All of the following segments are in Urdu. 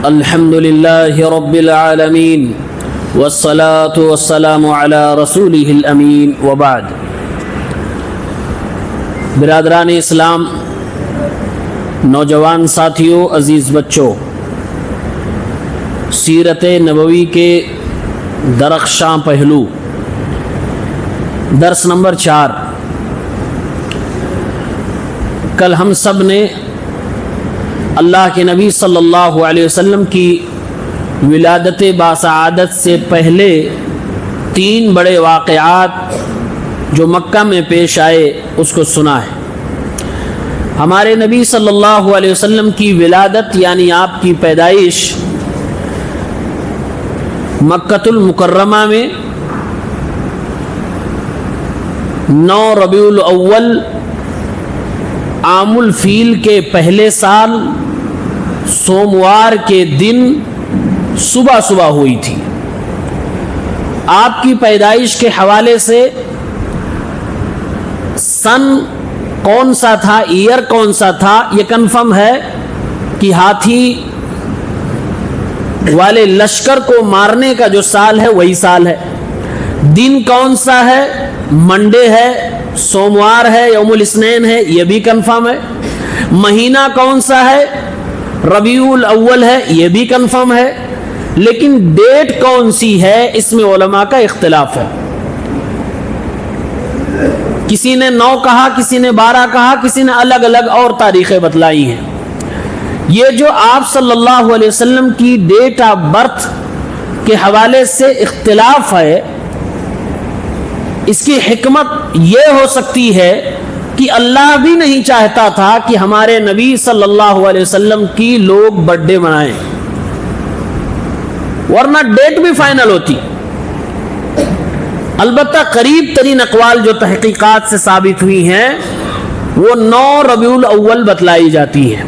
الحمد لله رب العالمين والصلاة والسلام على رسوله الأمين وبعد. برادران اسلام، نوجوان ساتھیوں، عزیز بچوں، سیرت نبوی کے درخشاں پہلو، درس نمبر 4. کل ہم سب نے اللہ کے نبی صلی اللہ علیہ وسلم کی ولادت باسعادت سے پہلے 3 بڑے واقعات جو مکہ میں پیش آئے اس کو سنا ہے. ہمارے نبی صلی اللہ علیہ وسلم کی ولادت یعنی آپ کی پیدائش مکۃ المکرمہ میں 9 ربیع الاول عام الفیل کے پہلے سال سوموار کے دن صبح ہوئی تھی. آپ کی پیدائش کے حوالے سے سن کون سا تھا، ایئر کون سا تھا، یہ کنفرم ہے کہ ہاتھی والے لشکر کو مارنے کا جو سال ہے وہی سال ہے. دن کون سا ہے، منڈے ہے، سوموار ہے، یوم الاثنین ہے، یہ بھی کنفرم ہے. مہینہ کون سا ہے، ربیع الاول ہے، یہ بھی کنفرم ہے. لیکن ڈیٹ کون سی ہے، اس میں علماء کا اختلاف ہے. کسی نے 9 کہا، کسی نے 12 کہا، کسی نے الگ الگ اور تاریخیں بتلائی ہیں. یہ جو آپ صلی اللہ علیہ وسلم کی ڈیٹ آف برتھ کے حوالے سے اختلاف ہے، اس کی حکمت یہ ہو سکتی ہے کہ اللہ بھی نہیں چاہتا تھا کہ ہمارے نبی صلی اللہ علیہ وسلم کی لوگ برتھ ڈے منائیں، ورنہ ڈیٹ بھی فائنل ہوتی. البتہ قریب ترین اقوال جو تحقیقات سے ثابت ہوئی ہیں وہ 9 ربیع الاول بتلائی جاتی ہیں.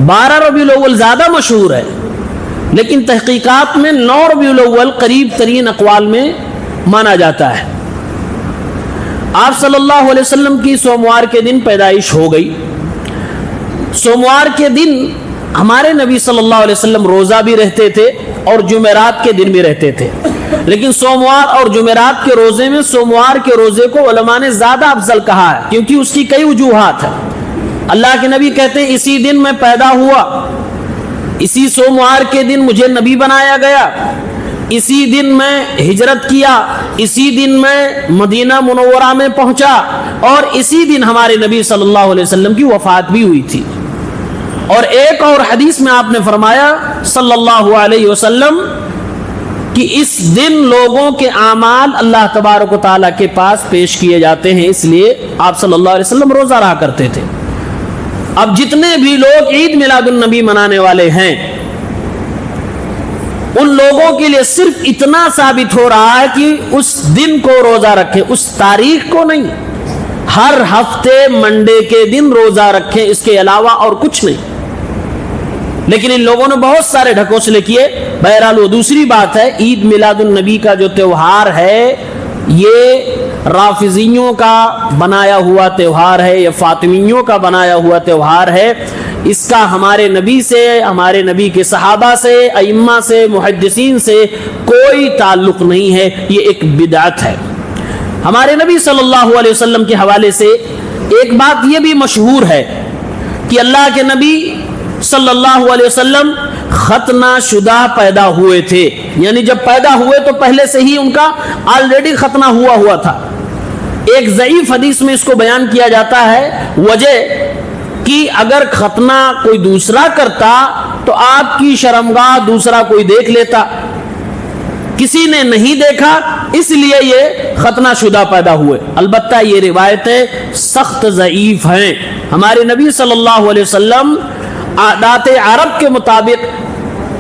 12 ربیع الاول زیادہ مشہور ہے، لیکن تحقیقات میں 9 ربیع الاول قریب ترین اقوال میں مانا جاتا ہے. آپ صلی اللہ علیہ وسلم کی سوموار کے دن پیدائش ہو گئی. سوموار کے دن ہمارے نبی صلی اللہ علیہ وسلم روزہ بھی رہتے تھے اور جمعرات کے دن بھی رہتے تھے. لیکن سوموار اور جمعرات کے روزے میں سوموار کے روزے کو علماء نے زیادہ افضل کہا ہے، کیونکہ اس کی کئی وجوہات ہیں. اللہ کے نبی کہتے ہیں اسی دن میں پیدا ہوا، اسی سوموار کے دن مجھے نبی بنایا گیا، اسی دن میں ہجرت کیا، اسی دن میں مدینہ منورہ میں پہنچا، اور اسی دن ہمارے نبی صلی اللہ علیہ وسلم کی وفات بھی ہوئی تھی. اور ایک اور حدیث میں آپ نے فرمایا صلی اللہ علیہ وسلم کہ اس دن لوگوں کے اعمال اللہ تبارک و تعالیٰ کے پاس پیش کیے جاتے ہیں، اس لیے آپ صلی اللہ علیہ وسلم روزہ رہا کرتے تھے. اب جتنے بھی لوگ عید میلاد النبی منانے والے ہیں ان لوگوں کے لیے صرف اتنا ثابت ہو رہا ہے کہ اس دن کو روزہ رکھیں، اس تاریخ کو نہیں. ہر ہفتے منڈے کے دن روزہ رکھیں، اس کے علاوہ اور کچھ نہیں. لیکن ان لوگوں نے بہت سارے ڈھکوسلے کیے. بہرحال وہ دوسری بات ہے. عید میلاد النبی کا جو تہوار ہے یہ رافضیوں کا بنایا ہوا تہوار ہے، یہ فاطمیوں کا بنایا ہوا تہوار ہے. اس کا ہمارے نبی سے، ہمارے نبی کے صحابہ سے، ائمہ سے، محدثین سے کوئی تعلق نہیں ہے. یہ ایک بدعت ہے. ہمارے نبی صلی اللہ علیہ وسلم کے حوالے سے ایک بات یہ بھی مشہور ہے کہ اللہ کے نبی صلی اللہ علیہ وسلم ختنہ شدہ پیدا ہوئے تھے. یعنی جب پیدا ہوئے تو پہلے سے ہی ان کا آلریڈی ختنہ ہوا تھا. ایک ضعیف حدیث میں اس کو بیان کیا جاتا ہے وجہ کہ اگر ختنہ کوئی دوسرا کرتا تو آپ کی شرمگاہ دوسرا کوئی دیکھ لیتا. کسی نے نہیں دیکھا اس لیے یہ ختنہ شدہ پیدا ہوئے. البتہ یہ روایتیں سخت ضعیف ہیں. ہمارے نبی صلی اللہ علیہ وسلم عادات عرب کے مطابق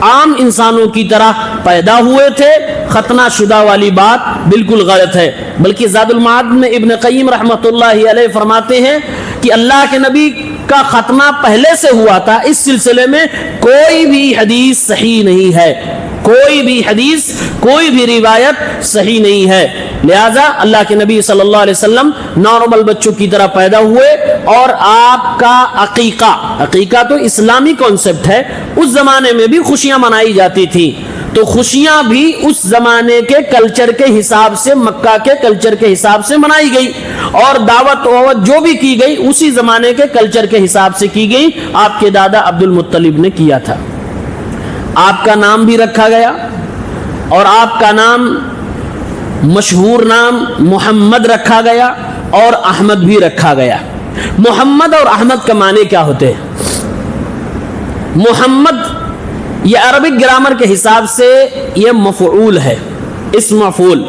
عام انسانوں کی طرح پیدا ہوئے تھے. ختنہ شدہ والی بات بالکل غلط ہے. بلکہ زاد المعاد میں ابن قیم رحمۃ اللہ علیہ فرماتے ہیں کہ اللہ کے نبی کا ختنہ پہلے سے ہوا تھا. اس سلسلے میں کوئی بھی حدیث صحیح نہیں ہے، کوئی بھی حدیث، کوئی بھی روایت صحیح نہیں ہے. لہذا اللہ کے نبی صلی اللہ علیہ وسلم نارمل بچوں کی طرح پیدا ہوئے اور آپ کا عقیقہ، عقیقہ تو اسلامی کانسیپٹ ہے، اس زمانے میں بھی خوشیاں منائی جاتی تھی، تو خوشیاں بھی اس زمانے کے کلچر کے حساب سے، مکہ کے کلچر کے حساب سے منائی گئی، اور دعوت جو بھی کی گئی اسی زمانے کے کلچر کے حساب سے کی گئی۔ آپ کے دادا عبد المطلب نے کیا تھا، آپ کا نام بھی رکھا گیا، اور آپ کا نام مشہور نام محمد رکھا گیا اور احمد بھی رکھا گیا۔ محمد اور احمد کا معنی کیا ہوتے ہیں؟ محمد یہ عربک گرامر کے حساب سے یہ مفعول ہے، اسم مفعول،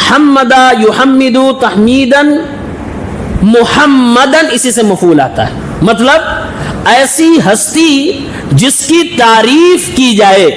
حمدا یحمد تحمیدا، محمدن اسی سے مفعول آتا ہے، مطلب ایسی ہستی جس کی تعریف کی جائے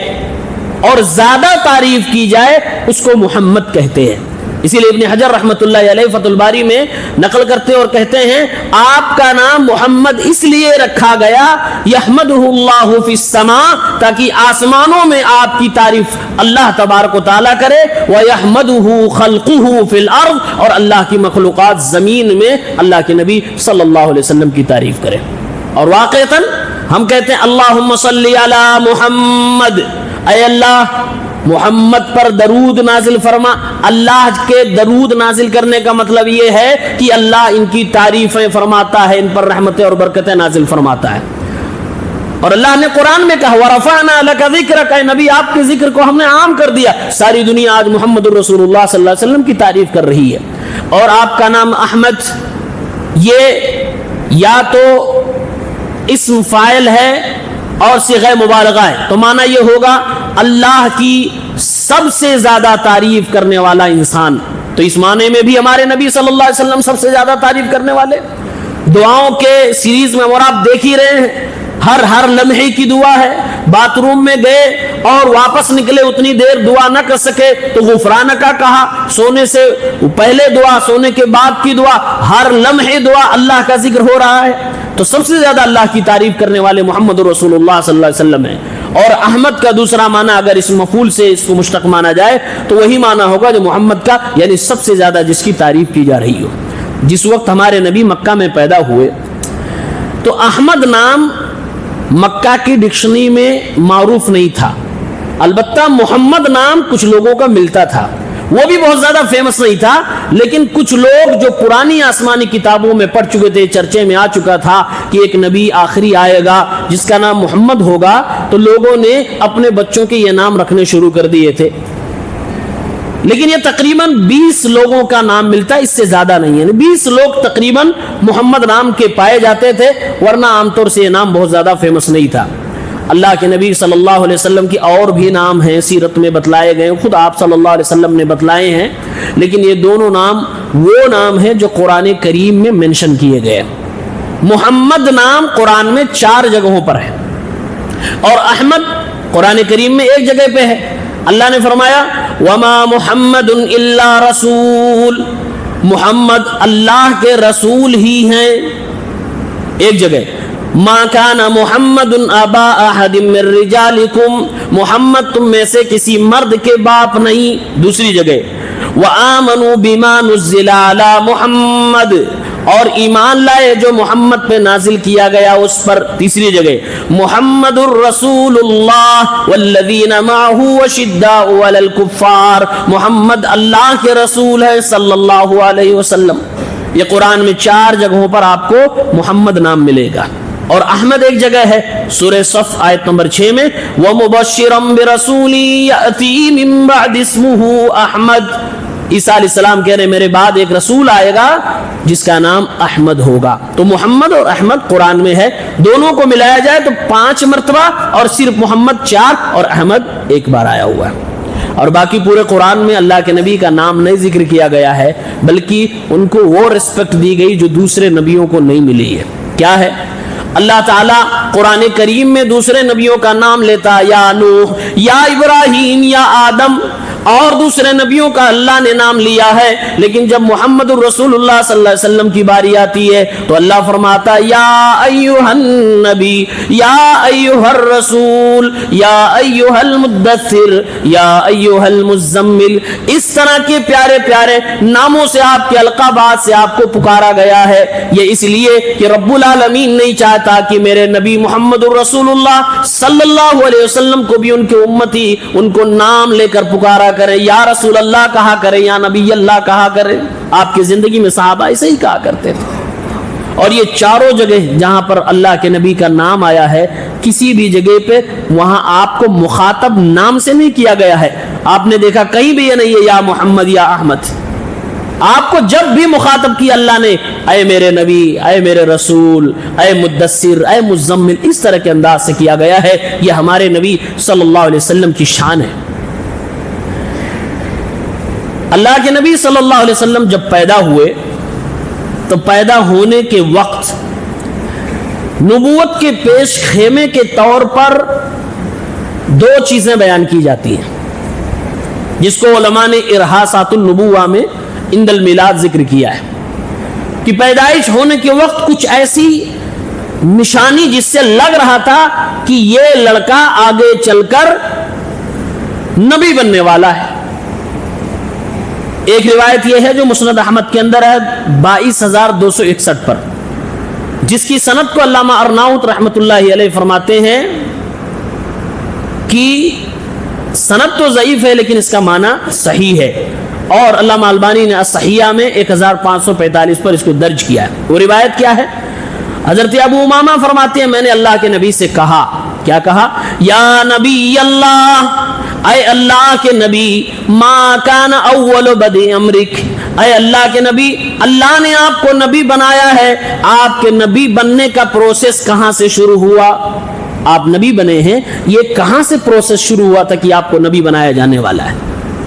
اور زیادہ تعریف کی جائے اس کو محمد کہتے ہیں۔ اسی لیے ابن حجر رحمۃ اللہ علیہ فتح الباری میں نقل کرتے اور کہتے ہیں آپ کا نام محمد اس لیے رکھا گیا یحمدہ اللہ فی السماء، تاکہ آسمانوں میں آپ کی تعریف اللہ تبارک و تعالیٰ کرے، ویحمدہ خلقہ فی الارض، اور اللہ کی مخلوقات زمین میں اللہ کے نبی صلی اللہ علیہ وسلم کی تعریف کرے۔ اور واقعتاً ہم کہتے ہیں اللہم صلی علی محمد، اے اللہ محمد پر درود نازل فرما۔ اللہ کے درود نازل کرنے کا مطلب یہ ہے کہ اللہ ان کی تعریفیں فرماتا ہے، ان پر رحمتیں اور برکتیں نازل فرماتا ہے۔ اور اللہ نے قرآن میں کہا وَرَفَعْنَا لَكَ ذِكْرَكَ، اے نبی آپ کے ذکر کو ہم نے عام کر دیا۔ ساری دنیا آج محمد الرسول اللہ صلی اللہ علیہ وسلم کی تعریف کر رہی ہے۔ اور آپ کا نام احمد، یہ یا تو اسم فاعل ہے اور صیغہ مبالغہ ہے، تو معنی یہ ہوگا اللہ کی سب سے زیادہ تعریف کرنے والا انسان، تو اس معنی میں بھی ہمارے نبی صلی اللہ علیہ وسلم سب سے زیادہ تعریف کرنے والے۔ دعاؤں کے سیریز میں اور آپ دیکھ ہی رہے ہیں، ہر لمحے کی دعا ہے۔ باتھ روم میں گئے اور واپس نکلے اتنی دیر دعا نہ کر سکے تو غفرانک کہا، سونے سے پہلے دعا، سونے کے بعد کی دعا، ہر لمحے دعا اللہ کا ذکر ہو رہا ہے۔ تو سب سے زیادہ اللہ کی تعریف کرنے والے محمد رسول اللہ صلی اللہ علیہ وسلم ہیں۔ اور احمد کا دوسرا معنی اگر اس مفعول سے اس کو مشتق مانا جائے تو وہی معنی ہوگا جو محمد کا، یعنی سب سے زیادہ جس کی تعریف کی جا رہی ہو۔ جس وقت ہمارے نبی مکہ میں پیدا ہوئے تو احمد نام مکہ کی ڈکشنری میں معروف نہیں تھا، البتہ محمد نام کچھ لوگوں کا ملتا تھا، وہ بھی بہت زیادہ فیمس نہیں تھا، لیکن کچھ لوگ جو پرانی آسمانی کتابوں میں پڑھ چکے تھے، چرچے میں آ چکا تھا کہ ایک نبی آخری آئے گا جس کا نام محمد ہوگا، تو لوگوں نے اپنے بچوں کے یہ نام رکھنے شروع کر دیے تھے۔ لیکن یہ تقریباً 20 لوگوں کا نام ملتا ہے، اس سے زیادہ نہیں ہے، 20 لوگ تقریباً محمد نام کے پائے جاتے تھے، ورنہ عام طور سے یہ نام بہت زیادہ فیمس نہیں تھا۔ اللہ کے نبی صلی اللہ علیہ وسلم کی اور بھی نام ہیں، سیرت میں بتلائے گئے، خود آپ صلی اللہ علیہ وسلم نے بتلائے ہیں، لیکن یہ دونوں نام وہ نام ہیں جو قرآن کریم میں منشن کیے گئے۔ محمد نام قرآن میں 4 جگہوں پر ہے، اور احمد قرآن کریم میں ایک جگہ پہ ہے۔ اللہ نے فرمایا وما محمد الا رسول، محمد اللہ کے رسول ہی ہیں، ایک جگہ۔ ما کان محمد ابا احد من رجالکم، محمد تم میں سے کسی مرد کے باپ نہیں، دوسری جگہ۔ وآمنوا بما نزل علی محمد، اور ایمان لائے جو محمد پہ نازل کیا گیا اس پر، تیسری جگہ۔ محمد الرسول اللہ والذین معہ وشداء علی الکفار، محمد اللہ کے رسول ہے صلی اللہ علیہ وسلم۔ یہ قرآن میں 4 جگہوں پر آپ کو محمد نام ملے گا، اور احمد ایک جگہ ہے سورہ صف آیت نمبر 6 میں وَمُبَشِّرًا بِرَسُولٍ يَأْتِي مِن بَعْدِ اسْمُهُ احمد، عیسیٰ علیہ السلام کہہ رہے میرے بعد ایک رسول آئے گا جس کا نام احمد ہوگا۔ تو محمد اور احمد قرآن میں ہے، دونوں کو ملایا جائے تو 5 مرتبہ، اور صرف محمد 4 اور احمد ایک بار آیا ہوا ہے۔ اور باقی پورے قرآن میں اللہ کے نبی کا نام نہیں ذکر کیا گیا ہے، بلکہ ان کو وہ رسپیکٹ دی گئی جو دوسرے نبیوں کو نہیں ملی ہے۔ کیا ہے؟ اللہ تعالیٰ قرآن کریم میں دوسرے نبیوں کا نام لیتا، یا نوح، یا ابراہیم، یا آدم، اور دوسرے نبیوں کا اللہ نے نام لیا ہے، لیکن جب محمد الرسول اللہ صلی اللہ علیہ وسلم کی باری آتی ہے تو اللہ فرماتا یا ایھا النبی، یا ایھا الرسول، یا ایھا المدثر، یا ایھا المزمل، اس طرح کے پیارے پیارے ناموں سے، آپ کے القابات سے آپ کو پکارا گیا ہے۔ یہ اس لیے کہ رب العالمین نہیں چاہتا کہ میرے نبی محمد الرسول اللہ صلی اللہ علیہ وسلم کو بھی ان کے امتی ان کو نام لے کر پکارا کرے، یا رسول اللہ کہا کرے، یا نبی اللہ کہا کرے۔ آپ کی زندگی میں صحابہ ایسے ہی کہا کرتے تھے۔ اور یہ چاروں جگہ جہاں پر اللہ کے نبی کا نام آیا ہے، کسی بھی جگہ پہ وہاں آپ کو مخاطب نام سے نہیں کیا گیا ہے۔ آپ نے دیکھا کہیں بھی یہ نہیں ہے یا محمد یا احمد۔ آپ کو جب بھی مخاطب کیا اللہ نے اے میرے نبی، اے میرے رسول، اے مدثر، اے مزمل، اس طرح کے انداز سے کیا گیا ہے۔ یہ ہمارے نبی صلی اللہ علیہ وسلم کی شان ہے۔ اللہ کے نبی صلی اللہ علیہ وسلم جب پیدا ہوئے تو پیدا ہونے کے وقت نبوت کے پیش خیمے کے طور پر دو چیزیں بیان کی جاتی ہیں، جس کو علماء نے ارہاسات النبوہ میں عند المیلاد ذکر کیا ہے کہ پیدائش ہونے کے وقت کچھ ایسی نشانی جس سے لگ رہا تھا کہ یہ لڑکا آگے چل کر نبی بننے والا ہے۔ ایک روایت یہ ہے جو مسند احمد کے اندر ہے 22,261 پر، جس کی سند کو علامہ ارناؤت رحمۃ اللہ علیہ فرماتے ہیں کہ سند تو ضعیف ہے لیکن اس کا معنی صحیح ہے، اور علامہ البانی نے الصحیحہ میں 1545 پر اس کو درج کیا ہے۔ وہ روایت کیا ہے؟ حضرت ابو امامہ فرماتے ہیں میں نے اللہ کے نبی سے کہا، کیا کہا؟ یا نبی اللہ، اے اللہ کے نبی، ما کان اول بدء امرک، اے اللہ کے نبی، اللہ نے آپ کو نبی بنایا ہے، آپ کے نبی بننے کا پروسیس کہاں سے شروع ہوا؟ آپ نبی بنے ہیں، یہ کہاں سے پروسیس شروع ہوا تھا کہ آپ کو نبی بنایا جانے والا ہے؟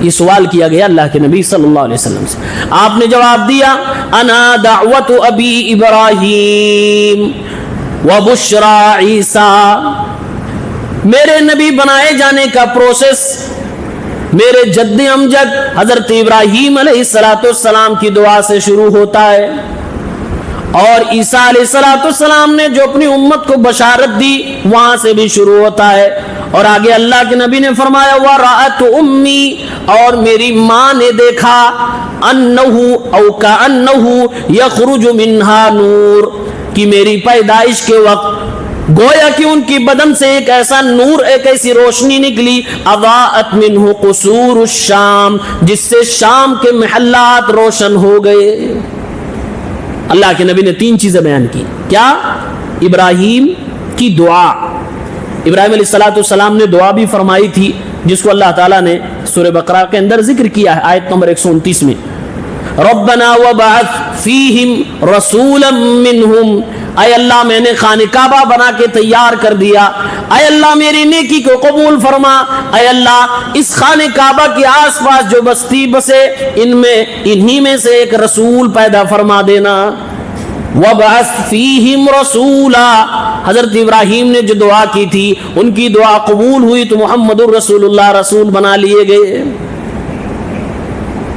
یہ سوال کیا گیا اللہ کے نبی صلی اللہ علیہ وسلم سے۔ آپ نے جواب دیا انا دعوت ابی ابراہیم وبشرا عیسیٰ، میرے نبی بنائے جانے کا پروسیس میرے جد امجد حضرت ابراہیم علیہ السلام کی دعا سے شروع ہوتا ہے، اور عیسیٰ علیہ السلام نے جو اپنی امت کو بشارت دی وہاں سے بھی شروع ہوتا ہے۔ اور آگے اللہ کے نبی نے فرمایا وَرَأَتْ أُمِّي، اور میری ماں نے دیکھا أَنَّهُ أَوْ كَأَنَّهُ يَخْرُجُ مِنْهَا نور، کہ میری پیدائش کے وقت گویا کہ ان کی بدن سے ایک ایسا نور، ایک ایسی روشنی نکلی اضاءت منہ قصور الشام، جس سے شام کے محلات روشن ہو گئے۔ اللہ کے نبی نے تین چیزیں بیان کی، کیا؟ ابراہیم کی دعا، ابراہیم علیہ السلام نے دعا بھی فرمائی تھی جس کو اللہ تعالیٰ نے سورہ بقرہ کے اندر ذکر کیا ہے آیت نمبر 129 میں، ربنا وبعث فیہم رسولا منہم، اے اللہ میں نے خانہ کعبہ بنا کے تیار کر دیا، اے اللہ میری نیکی کو قبول فرما، اے اللہ اس خانہ کعبہ کے آس پاس جو بستی بسے انہی میں سے ایک رسول پیدا فرما دینا۔ وَبَعَثْ فِيهِمْ رَسُولًا، حضرت ابراہیم نے جو دعا کی تھی ان کی دعا قبول ہوئی تو محمد الرسول اللہ رسول بنا لیے گئے۔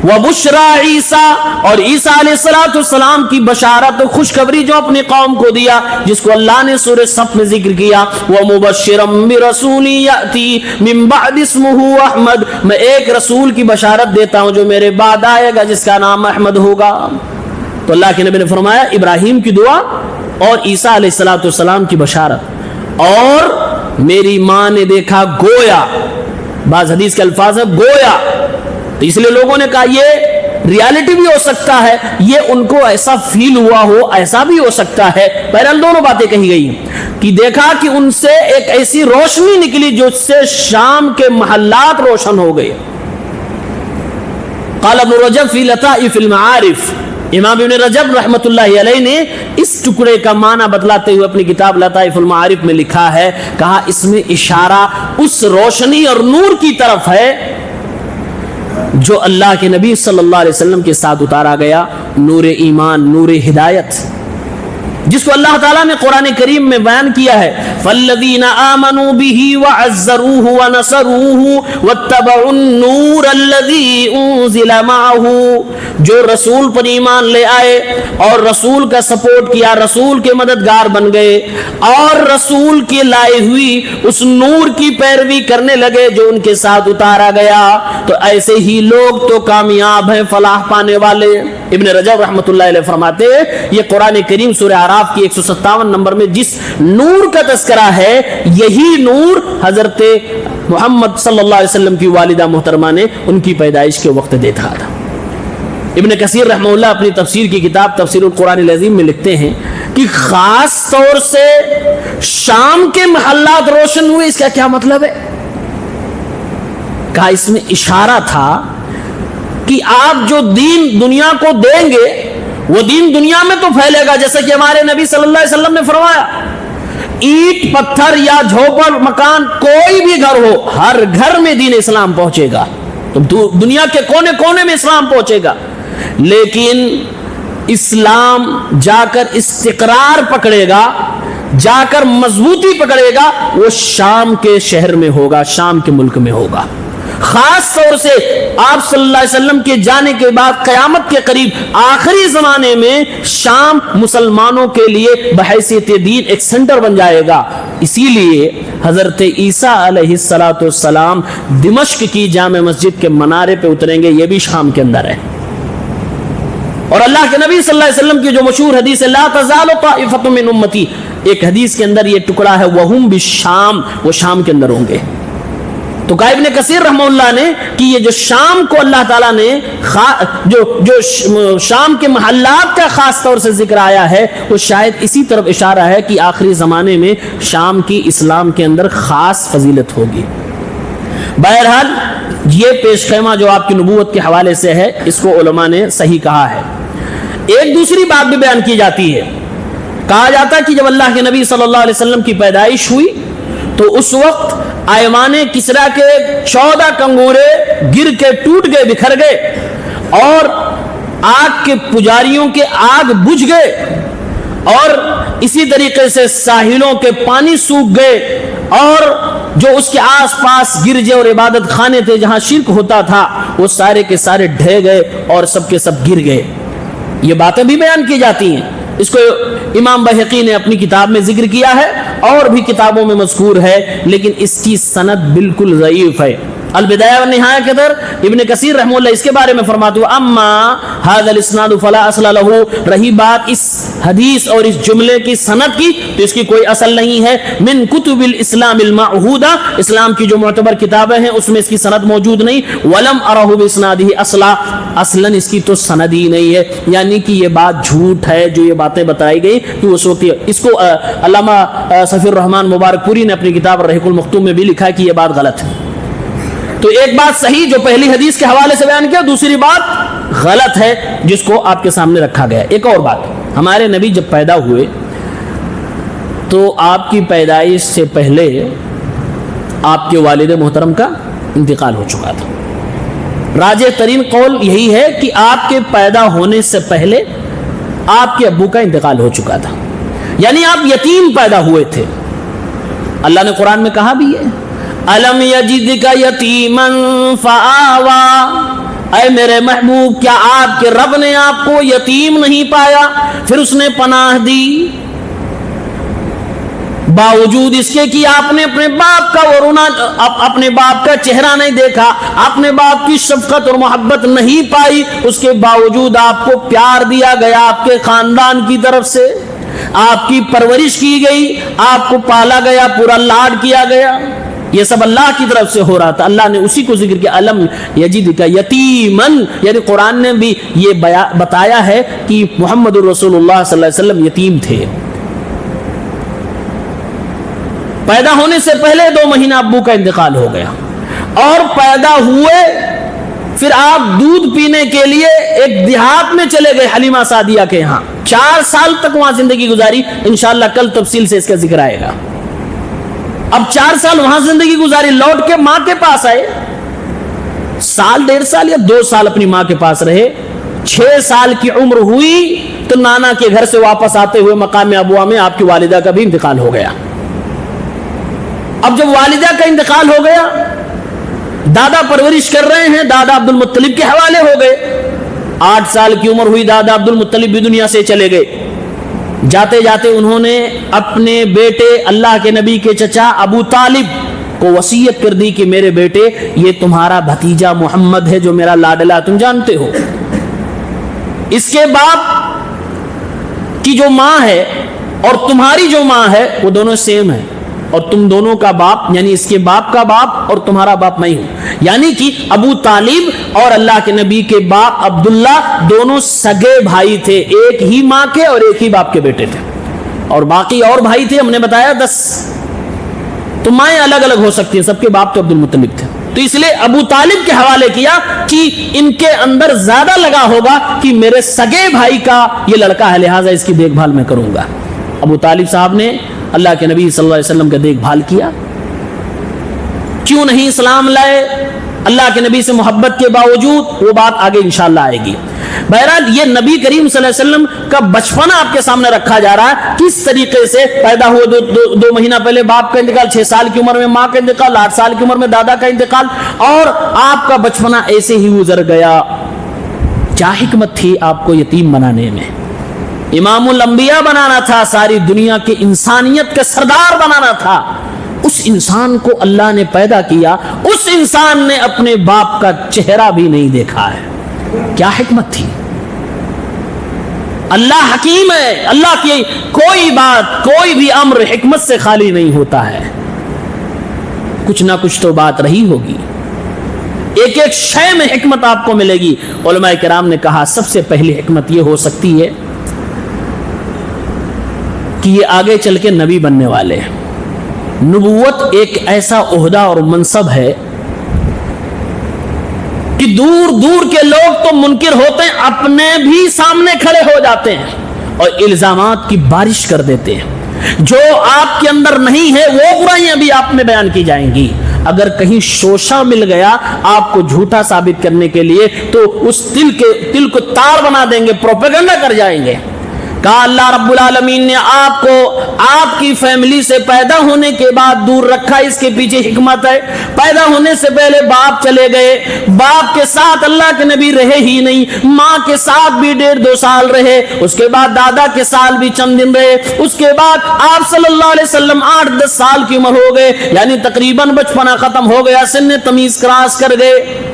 وَبُشْرَا عیسیٰ، اور عیسیٰ علیہ السلام کی بشارت خوشخبری جو اپنی قوم کو دیا، جس کو اللہ نے سورہ صف میں ذکر کیا، وَمُبَشِّرًا بِرَسُولٍ يَأْتِي مِن بَعْدِ اسْمُهُ احمد، میں ایک رسول کی بشارت دیتا ہوں جو میرے بعد آئے گا جس کا نام احمد ہوگا۔ تو اللہ کے نبی نے فرمایا ابراہیم کی دعا اور عیسیٰ علیہ السلام کی بشارت، اور میری ماں نے دیکھا گویا، بعض حدیث کے الفاظ ہے گویا، تو اس لیے لوگوں نے کہا یہ ریالٹی بھی ہو سکتا ہے، یہ ان کو ایسا فیل ہوا ہو، ایسا بھی ہو سکتا ہے۔ بہرحال دونوں باتیں کہی گئی ہیں کہ دیکھا کہ ان سے ایک ایسی روشنی نکلی جو سے شام کے محلات روشن ہو گئے۔ قال ابن رجب فی لطائف المعارف، امام ابن رجب رحمت اللہ علیہ نے اس ٹکڑے کا معنی بتلاتے ہوئے اپنی کتاب لطائف المعارف میں لکھا ہے، کہا اس میں اشارہ اس روشنی اور نور کی طرف ہے جو اللہ کے نبی صلی اللہ علیہ وسلم کے ساتھ اتارا گیا، نور ایمان، نور ہدایت، جس کو اللہ تعالیٰ نے قرآن کریم میں بیان کیا ہے فَالَّذِينَ آمَنُوا بِهِ وَعَزَّرُوهُ وَنَصَرُوهُ وَاتَّبَعُوا النُّورَ الَّذِي أُنزِلَ مَعَهُ، جو رسول پر ایمان لے آئے اور رسول کا سپورٹ کیا، رسول کے مددگار بن گئے اور رسول کی لائی ہوئی اس نور کی پیروی کرنے لگے جو ان کے ساتھ اتارا گیا، تو ایسے ہی لوگ تو کامیاب ہیں، فلاح پانے والے۔ ابن رجب رحمۃ اللہ علیہ فرماتے ہیں یہ قرآن کریم سورہ اعراف کی 157 نمبر میں جس نور کا تذکرہ ہے، یہی نور حضرت محمد صلی اللہ علیہ وسلم کی والدہ محترمہ نے ان کی پیدائش کے وقت دیکھا تھا۔ ابن کثیر رحمہ اللہ اپنی تفسیر کی کتاب تفسیر القرآن العظیم میں لکھتے ہیں کہ خاص طور سے شام کے محلات روشن ہوئے، اس کا کیا مطلب ہے؟ کہا اس میں اشارہ تھا کہ آپ جو دین دنیا کو دیں گے وہ دین دنیا میں تو پھیلے گا، جیسا کہ ہمارے نبی صلی اللہ علیہ وسلم نے فرمایا اینٹ پتھر یا جھوپڑ مکان کوئی بھی گھر ہو، ہر گھر میں دین اسلام پہنچے گا، تو دنیا کے کونے کونے میں اسلام پہنچے گا، لیکن اسلام جا کر استقرار پکڑے گا، جا کر مضبوطی پکڑے گا، وہ شام کے شہر میں ہوگا، شام کے ملک میں ہوگا۔ خاص طور سے آپ صلی اللہ علیہ وسلم کے جانے کے بعد قیامت کے قریب آخری زمانے میں شام مسلمانوں کے لیے بحیثیت دین ایک سینٹر بن جائے گا۔ اسی لیے حضرت عیسیٰ علیہ السلام دمشق کی جامع مسجد کے منارے پہ اتریں گے، یہ بھی شام کے اندر ہے۔ اور اللہ کے نبی صلی اللہ علیہ وسلم کی جو مشہور حدیث ہے لا تزال طائفۃ من امتی، ایک حدیث کے اندر یہ ٹکڑا ہے وہم بالشام، وہ شام کے اندر ہوں گے۔ تو کہا ابن کثیر رحمہ اللہ نے کہ یہ جو شام کو اللہ تعالیٰ نے جو شام کے محلات کا خاص طور سے ذکر آیا ہے، وہ شاید اسی طرف اشارہ ہے کہ آخری زمانے میں شام کی اسلام کے اندر خاص فضیلت ہوگی۔ بہرحال یہ پیش خیمہ جو آپ کی نبوت کے حوالے سے ہے، اس کو علماء نے صحیح کہا ہے۔ ایک دوسری بات بھی بیان کی جاتی ہے، کہا جاتا ہے کہ جب اللہ کے نبی صلی اللہ علیہ وسلم کی پیدائش ہوئی تو اس وقت ایوان کسرا کے 14 کنگورے گر کے ٹوٹ گئے، بکھر گئے، اور آگ کے پجاریوں کے آگ بجھ گئے، اور اسی طریقے سے ساحلوں کے پانی سوکھ گئے، اور جو اس کے آس پاس گرجے اور عبادت خانے تھے جہاں شرک ہوتا تھا وہ سارے کے سارے ڈھہ گئے اور سب کے سب گر گئے۔ یہ باتیں بھی بیان کی جاتی ہیں، اس کو امام بہقی نے اپنی کتاب میں ذکر کیا ہے اور بھی کتابوں میں مذکور ہے، لیکن اس کی سند بالکل ضعیف ہے۔ البدایہ والنہایہ کے در ابن کثیر رحمہ اللہ اس کے بارے میں فرماتے ہیں اما ھذا الاسناد فلا اصل له، رہی بات اس حدیث اور اس جملے کی سند کی تو اس کی کوئی اصل نہیں ہے، من کتب الاسلام المعہودہ، اسلام کی جو معتبر کتابیں ہیں اس میں اس کی سند موجود نہیں، ولم ارہ باسنادہ اصلا، اصلا اس کی تو سند ہی نہیں ہے، یعنی کہ یہ بات جھوٹ ہے جو یہ باتیں بتائی گئی کہ اس وقت اس کو علامہ صفی الرحمن مبارک پوری نے اپنی کتاب الرحیق المختوم میں بھی لکھا ہے کہ یہ بات غلط ہے۔ تو ایک بات صحیح جو پہلی حدیث کے حوالے سے بیان کیا، دوسری بات غلط ہے جس کو آپ کے سامنے رکھا گیا۔ ایک اور بات، ہمارے نبی جب پیدا ہوئے تو آپ کی پیدائش سے پہلے آپ کے والد محترم کا انتقال ہو چکا تھا۔ راجح ترین قول یہی ہے کہ آپ کے پیدا ہونے سے پہلے آپ کے ابو کا انتقال ہو چکا تھا، یعنی آپ یتیم پیدا ہوئے تھے۔ اللہ نے قرآن میں کہا بھی ہے الم یجدک یتیما فآوا، اے میرے محبوب کیا آپ کے رب نے آپ کو یتیم نہیں پایا پھر اس نے پناہ دی، باوجود اس کے کہ آپ نے اپنے باپ کا رونا، اپنے باپ کا چہرہ نہیں دیکھا، اپنے باپ کی شفقت اور محبت نہیں پائی، اس کے باوجود آپ کو پیار دیا گیا، آپ کے خاندان کی طرف سے آپ کی پرورش کی گئی، آپ کو پالا گیا، پورا لاڈ کیا گیا، یہ سب اللہ کی طرف سے ہو رہا تھا۔ اللہ نے اسی کو ذکر کیا الم یجدک یتیمن، یعنی قرآن نے بھی یہ بتایا ہے کہ محمد الرسول اللہ صلی اللہ علیہ وسلم یتیم تھے۔ پیدا ہونے سے پہلے 2 مہینہ ابو کا انتقال ہو گیا، اور پیدا ہوئے پھر آپ دودھ پینے کے لیے ایک دیہات میں چلے گئے حلیمہ سعدیہ کے ہاں، 4 سال تک وہاں زندگی گزاری، انشاءاللہ کل تفصیل سے اس کا ذکر آئے گا۔ اب 4 سال وہاں زندگی گزاری، لوٹ کے ماں کے پاس آئے، 1.5 سال یا 2 سال اپنی ماں کے پاس رہے، 6 سال کی عمر ہوئی تو نانا کے گھر سے واپس آتے ہوئے مقام ابوا میں آپ کی والدہ کا بھی انتقال ہو گیا. اب جب والدہ کا انتقال ہو گیا، دادا پرورش کر رہے ہیں، دادا عبد المطلب کے حوالے ہو گئے. 8 سال کی عمر ہوئی، دادا عبد المطلب بھی دنیا سے چلے گئے. جاتے جاتے انہوں نے اپنے بیٹے اللہ کے نبی کے چچا ابو طالب کو وصیت کر دی کہ میرے بیٹے، یہ تمہارا بھتیجا محمد ہے جو میرا لاڈلا تم جانتے ہو، اس کے باپ کی جو ماں ہے اور تمہاری جو ماں ہے وہ دونوں سیم ہے، اور تم دونوں کا باپ یعنی اس کے باپ کا باپ اور تمہارا باپ میں ہوں. یعنی کہ ابو طالب اور اللہ کے نبی کے باپ عبداللہ دونوں سگے بھائی تھے، ایک ہی ماں کے اور ایک ہی باپ کے بیٹے تھے. اور باقی اور بھائی تھے، ہم نے بتایا 10. تو مائیں الگ الگ ہو سکتی ہیں، سب کے باپ تو عبد المطلب تھے. تو اس لیے ابو طالب کے حوالے کیا کہ ان کے اندر زیادہ لگا ہوگا کہ میرے سگے بھائی کا یہ لڑکا ہے، لہٰذا اس کی دیکھ بھال میں کروں گا. ابو طالب صاحب نے اللہ کے نبی صلی اللہ علیہ وسلم کا دیکھ بھال کیا. کیوں نہیں اسلام لائے اللہ کے نبی سے محبت کے باوجود؟ وہ بات آگے انشاءاللہ آئے گی. بہرحال یہ نبی کریم صلی اللہ علیہ وسلم کا بچپنا آپ کے سامنے رکھا جا رہا ہے، کس طریقے سے پیدا ہوئے. دو مہینہ پہلے باپ کا انتقال، 6 سال کی عمر میں ماں کا انتقال، 8 سال کی عمر میں دادا کا انتقال، اور آپ کا بچپنا ایسے ہی گزر گیا. کیا حکمت تھی آپ کو یتیم بنانے میں؟ امام الانبیاء بنانا تھا، ساری دنیا کے انسانیت کا سردار بنانا تھا. اس انسان کو اللہ نے پیدا کیا، اس انسان نے اپنے باپ کا چہرہ بھی نہیں دیکھا ہے. کیا حکمت تھی؟ اللہ حکیم ہے، اللہ کی کوئی بات، کوئی بھی امر حکمت سے خالی نہیں ہوتا ہے. کچھ نہ کچھ تو بات رہی ہوگی، ایک ایک شے میں حکمت آپ کو ملے گی. علماء کرام نے کہا سب سے پہلی حکمت یہ ہو سکتی ہے کہ یہ آگے چل کے نبی بننے والے ہیں. نبوت ایک ایسا عہدہ اور منصب ہے کہ دور دور کے لوگ تو منکر ہوتے ہیں، اپنے بھی سامنے کھڑے ہو جاتے ہیں اور الزامات کی بارش کر دیتے ہیں. جو آپ کے اندر نہیں ہے وہ برائیاں بھی آپ میں بیان کی جائیں گی. اگر کہیں شوشہ مل گیا آپ کو جھوٹا ثابت کرنے کے لیے تو اس دل کو تار بنا دیں گے، پروپیگنڈا کر جائیں گے. کہا اللہ رب العالمین نے آپ کو آپ کی فیملی سے پیدا ہونے کے بعد دور رکھا، اس کے پیچھے حکمت ہے. پیدا ہونے سے پہلے باپ چلے گئے، باپ کے ساتھ اللہ کے نبی رہے ہی نہیں، ماں کے ساتھ بھی 1.5-2 سال رہے، اس کے بعد دادا کے سال بھی چند دن رہے، اس کے بعد آپ صلی اللہ علیہ وسلم 8-10 سال کی عمر ہو گئے، یعنی تقریباً بچپنا ختم ہو گیا، سن تمیز کراس کر گئے.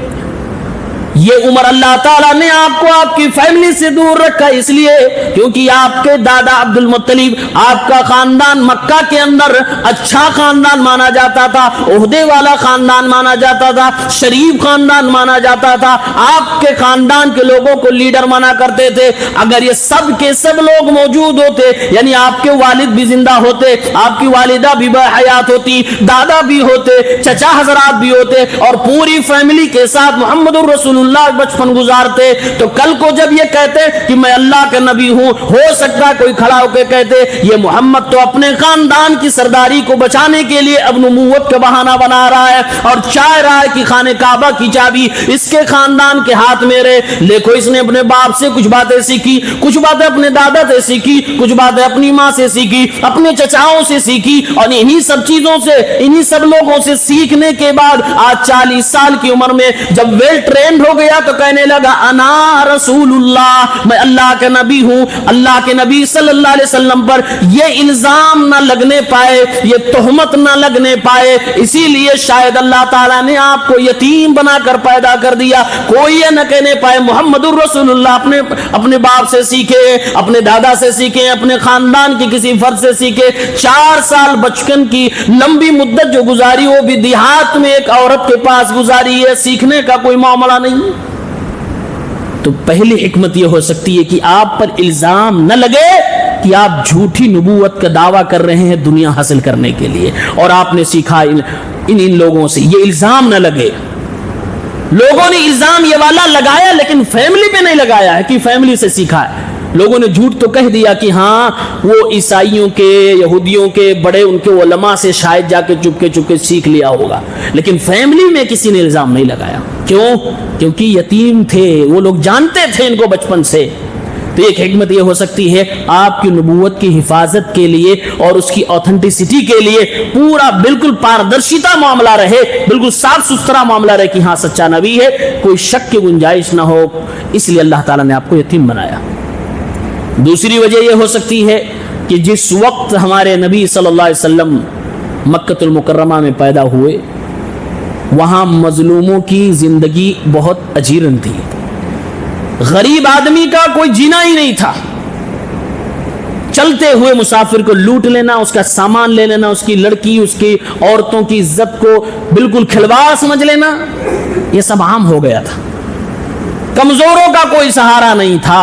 یہ عمر اللہ تعالیٰ نے آپ کو آپ کی فیملی سے دور رکھا، اس لیے کیونکہ آپ کے دادا عبد المطلب، آپ کا خاندان مکہ کے اندر اچھا خاندان مانا جاتا تھا، عہدے والا خاندان مانا جاتا تھا، شریف خاندان مانا جاتا تھا. آپ کے خاندان کے لوگوں کو لیڈر مانا کرتے تھے. اگر یہ سب کے سب لوگ موجود ہوتے، یعنی آپ کے والد بھی زندہ ہوتے، آپ کی والدہ بھی حیات ہوتی، دادا بھی ہوتے، چچا حضرات بھی ہوتے، اور پوری فیملی کے ساتھ محمد الرسول اللہ بچپن گزارتے، تو کل کو جب یہ کہتے کہ میں اللہ کا نبی ہوں، ہو سکتا ہے کوئی کھڑا ہو کے کہتے یہ محمد تو اپنے خاندان کی سرداری کو بچانے کے لیے اب نبوت کا بہانہ بنا رہا ہے اور چاہ رہا ہے کہ خانہ کعبہ کی چابی اس کے خاندان کے ہاتھ میں رہے. دیکھو اس نے اپنے باپ سے کچھ باتیں سیکھی، کچھ باتیں اپنے دادا سے سیکھی، کچھ باتیں اپنی ماں سے سیکھی، اپنے چچاؤں سے سیکھی، اور انہی سب چیزوں سے، انہی سب لوگوں سے سیکھنے کے بعد آج 40 سال کی عمر میں جب ویل ٹرینڈ ہو گیا تو کہنے لگا انا رسول اللہ، میں اللہ کے نبی ہوں. اللہ کے نبی صلی اللہ علیہ وسلم پر یہ الزام نہ لگنے پائے، یہ تہمت نہ لگنے پائے، اسی لیے شاید اللہ تعالیٰ نے آپ کو یتیم بنا کر پیدا کر دیا. کوئی یہ نہ کہنے پائے محمد الرسول اللہ اپنے باپ سے سیکھے، اپنے دادا سے سیکھے، اپنے خاندان کی کسی فرد سے سیکھے. 4 سال بچپن کی لمبی مدت جو گزاری وہ بھی دیہات میں ایک عورت کے پاس گزاری ہے، سیکھنے کا کوئی معاملہ نہیں. تو پہلی حکمت یہ ہو سکتی ہے کہ آپ پر الزام نہ لگے کہ آپ جھوٹی نبوت کا دعویٰ کر رہے ہیں دنیا حاصل کرنے کے لیے، اور آپ نے سیکھا ان لوگوں سے. یہ الزام نہ لگے. لوگوں نے الزام یہ والا لگایا لیکن فیملی پہ نہیں لگایا ہے کہ فیملی سے سیکھا ہے. لوگوں نے جھوٹ تو کہہ دیا کہ ہاں وہ عیسائیوں کے، یہودیوں کے بڑے ان کے علماء سے شاید جا کے چپکے سیکھ لیا ہوگا، لیکن فیملی میں کسی نے الزام نہیں لگایا. کیوں؟ کیونکہ یتیم تھے وہ لوگ، جانتے تھے ان کو بچپن سے تو ایک حکمت یہ ہو سکتی ہے آپ کی نبوت کی حفاظت کے لیے اور اس کی اوتھنٹسٹی کے لیے پورا بالکل پاردرشیتا معاملہ رہے، بالکل صاف ستھرا معاملہ رہے کہ ہاں سچا نبی ہے، کوئی شک کی گنجائش نہ ہو، اس لیے اللہ تعالیٰ نے آپ کو یتیم بنایا۔ دوسری وجہ یہ ہو سکتی ہے کہ جس وقت ہمارے نبی صلی اللہ علیہ وسلم مکہ المکرمہ میں پیدا ہوئے، وہاں مظلوموں کی زندگی بہت اجیرن تھی، غریب آدمی کا کوئی جینا ہی نہیں تھا، چلتے ہوئے مسافر کو لوٹ لینا، اس کا سامان لے لینا، اس کی لڑکی، اس کی عورتوں کی عزت کو بالکل کھلواڑ سمجھ لینا، یہ سب عام ہو گیا تھا۔ کمزوروں کا کوئی سہارا نہیں تھا،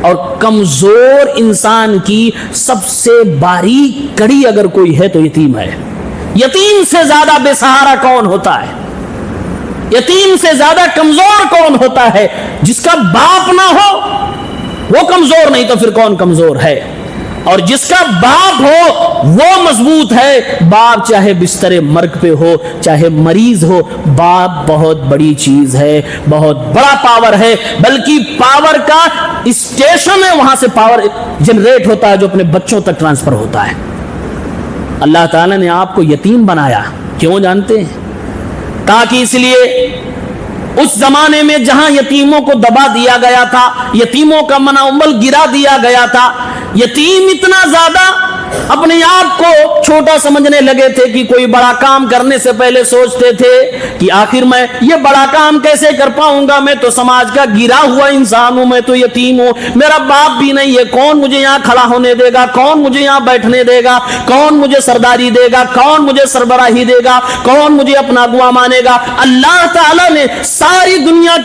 اور کمزور انسان کی سب سے باریک کڑی اگر کوئی ہے تو یتیم ہے۔ یتیم سے زیادہ بے سہارا کون ہوتا ہے؟ یتیم سے زیادہ کمزور کون ہوتا ہے؟ جس کا باپ نہ ہو وہ کمزور نہیں تو پھر کون کمزور ہے؟ اور جس کا باپ ہو وہ مضبوط ہے۔ باپ چاہے بستر مرگ پہ ہو، چاہے مریض ہو، باپ بہت بڑی چیز ہے، بہت بڑا پاور ہے، بلکہ پاور کا اسٹیشن ہے، وہاں سے پاور جنریٹ ہوتا ہے جو اپنے بچوں تک ٹرانسفر ہوتا ہے۔ اللہ تعالیٰ نے آپ کو یتیم بنایا، کیوں جانتے ہیں؟ تاکہ اس لیے اس زمانے میں جہاں یتیموں کو دبا دیا گیا تھا، یتیموں کا منع عمل گرا دیا گیا تھا، یتیم اتنا زیادہ اپنے آپ کو چھوٹا سمجھنے لگے تھے کہ کوئی بڑا کام کرنے سے پہلے سوچتے تھے کہ آخر میں یہ بڑا کام کیسے کر پاؤں گا، میں تو سماج کا گرا ہوا انسان ہوں، میں تو یتیم ہوں، میرا باپ بھی نہیں ہے، کون مجھے یہاں کھڑا ہونے دے گا، کون مجھے یہاں بیٹھنے دے گا، کون مجھے سرداری دے گا، کون مجھے سربراہی دے گا، کون مجھے اپنا اغوا مانے گا۔ اللہ تعالیٰ نے ساری دنیا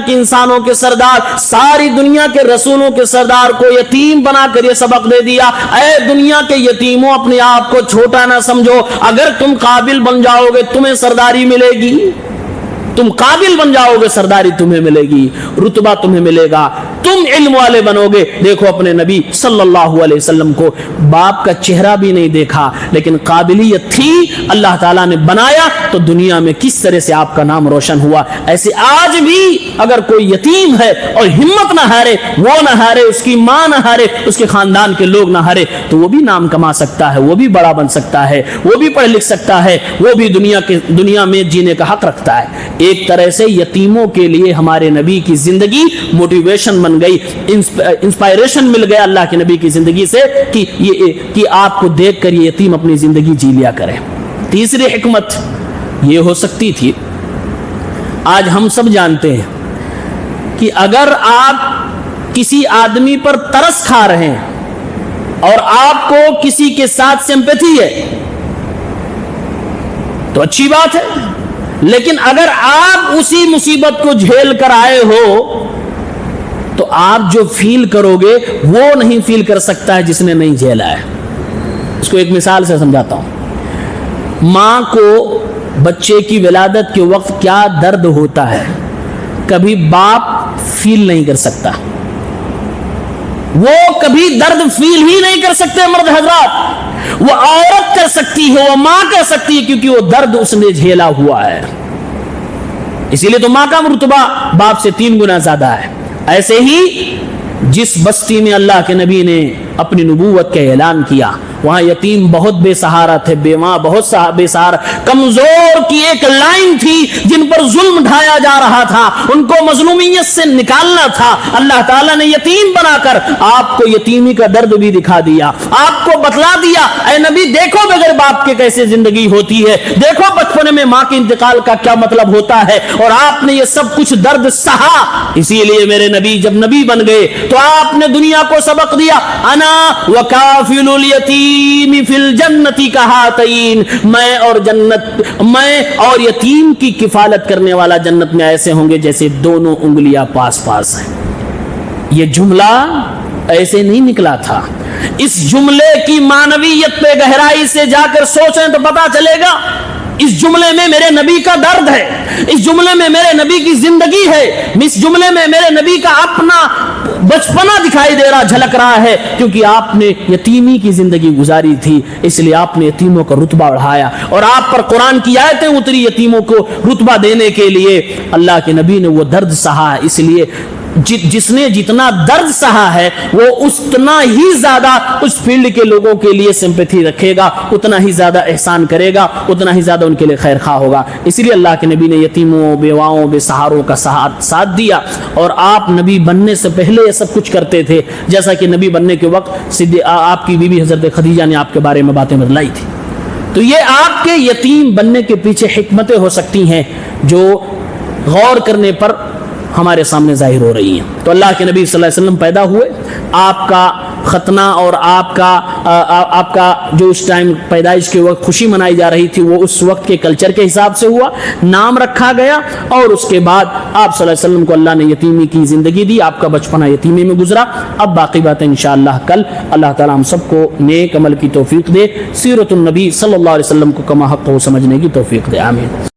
کے انسانوں کے سردار، ساری دنیا کے رسولوں کے سردار کو یتیم بنا کر یہ سبق دے دیا، اے دنیا کے یتیموں اپنے آپ کو چھوٹا نہ سمجھو، اگر تم قابل بن جاؤ گے تمہیں سرداری ملے گی، تم قابل بن جاؤ گے سرداری تمہیں ملے گی، رتبہ تمہیں ملے گا، تم علم والے بنو گے۔ دیکھو اپنے نبی صلی اللہ علیہ وسلم کو باپ کا چہرہ بھی نہیں دیکھا، لیکن قابلیت تھی، اللہ تعالیٰ نے بنایا تو دنیا میں کس طرح سے آپ کا نام روشن ہوا۔ ایسے آج بھی اگر کوئی یتیم ہے اور ہمت نہ ہارے، وہ نہ ہارے، اس کی ماں نہ ہارے، اس کے خاندان کے لوگ نہ ہارے، تو وہ بھی نام کما سکتا ہے، وہ بھی بڑا بن سکتا ہے، وہ بھی پڑھ لکھ سکتا ہے، وہ بھی دنیا میں جینے کا حق رکھتا ہے۔ ایک طرح سے یتیموں کے لیے ہمارے نبی کی زندگی موٹیویشن بن گئی، انسپائریشن مل گیا اللہ کے نبی کی زندگی سے کہ آپ کو دیکھ کر یہ یتیم اپنی زندگی جی لیا کرے۔ تیسری حکمت یہ ہو سکتی تھی، آج ہم سب جانتے ہیں کہ اگر آپ کسی آدمی پر ترس کھا رہے ہیں اور آپ کو کسی کے ساتھ سمپیتھی ہے تو اچھی بات ہے، لیکن اگر آپ اسی مصیبت کو جھیل کر آئے ہو تو آپ جو فیل کرو گے وہ نہیں فیل کر سکتا ہے جس نے نہیں جھیلا ہے۔ اس کو ایک مثال سے سمجھاتا ہوں۔ ماں کو بچے کی ولادت کے وقت کیا درد ہوتا ہے کبھی باپ فیل نہیں کر سکتا، وہ کبھی درد فیل ہی نہیں کر سکتے مرد حضرات، وہ عورت کر سکتی ہے، وہ ماں کر سکتی ہے، کیونکہ وہ درد اس نے جھیلا ہوا ہے، اسی لیے تو ماں کا مرتبہ باپ سے 3 گنا زیادہ ہے۔ ایسے ہی جس بستی میں اللہ کے نبی نے اپنی نبوت کا اعلان کیا وہاں یتیم بہت بے سہارا تھے، بیواں بہت بے سہارا، کمزور کی ایک لائن تھی جن پر ظلم ڈھایا جا رہا تھا، ان کو مظلومیت سے نکالنا تھا۔ اللہ تعالیٰ نے یتیم بنا کر آپ کو یتیمی کا درد بھی دکھا دیا، آپ کو بتلا دیا، اے نبی دیکھو بغیر باپ کے کیسے زندگی ہوتی ہے، دیکھو بچپنے میں ماں کے انتقال کا کیا مطلب ہوتا ہے، اور آپ نے یہ سب کچھ درد سہا۔ اسی لیے میرے نبی جب نبی بن گئے تو آپ نے دنیا کو سبق دیا، انا وکافل الیتیم فی الجنتی کہاتین، میں اور یتیم کی کفالت کرنے والا جنت میں ایسے ہوں گے جیسے دونوں انگلیاں پاس پاس ہیں۔ یہ جملہ ایسے نہیں نکلا تھا، اس جملے کی معنویت پہ گہرائی سے جا کر سوچیں تو پتا چلے گا اس جملے میں میرے نبی کا درد ہے، اس جملے میں میرے نبی کی زندگی ہے، اس جملے میں میرے نبی کا اپنا بچپنا دکھائی دے رہا، جھلک رہا ہے، کیونکہ آپ نے یتیمی کی زندگی گزاری تھی، اس لیے آپ نے یتیموں کا رتبہ بڑھایا، اور آپ پر قرآن کی آیتیں اتری یتیموں کو رتبہ دینے کے لیے۔ اللہ کے نبی نے وہ درد سہا، اس لیے جس نے جتنا درد سہا ہے وہ اتنا ہی زیادہ اس فیلڈ کے لوگوں کے لیے سمپیتھی رکھے گا، اتنا ہی زیادہ احسان کرے گا، اتنا ہی زیادہ ان کے لیے خیر خواہ ہوگا۔ اسی لیے اللہ کے نبی نے یتیموں، بیواؤں، بے سہاروں کا ساتھ دیا، اور آپ نبی بننے سے پہلے یہ سب کچھ کرتے تھے، جیسا کہ نبی بننے کے وقت آپ کی بیوی حضرت خدیجہ نے آپ کے بارے میں باتیں بتلائی تھی۔ تو یہ آپ کے یتیم بننے کے پیچھے حکمتیں ہو سکتی ہیں جو غور کرنے پر ہمارے سامنے ظاہر ہو رہی ہیں۔ تو اللہ کے نبی صلی اللہ علیہ وسلم پیدا ہوئے، آپ کا ختنہ اور آپ کا جو اس ٹائم پیدائش کے وقت خوشی منائی جا رہی تھی وہ اس وقت کے کلچر کے حساب سے ہوا، نام رکھا گیا، اور اس کے بعد آپ صلی اللہ علیہ وسلم کو اللہ نے یتیمی کی زندگی دی، آپ کا بچپنا یتیمی میں گزرا۔ اب باقی باتیں انشاءاللہ کل اللہ تعالیٰ ہم سب کو نیک عمل کی توفیق دے، سیرت النبی صلی اللہ علیہ وسلم کو کما حق ہو سمجھنے کی توفیق دے، آمین۔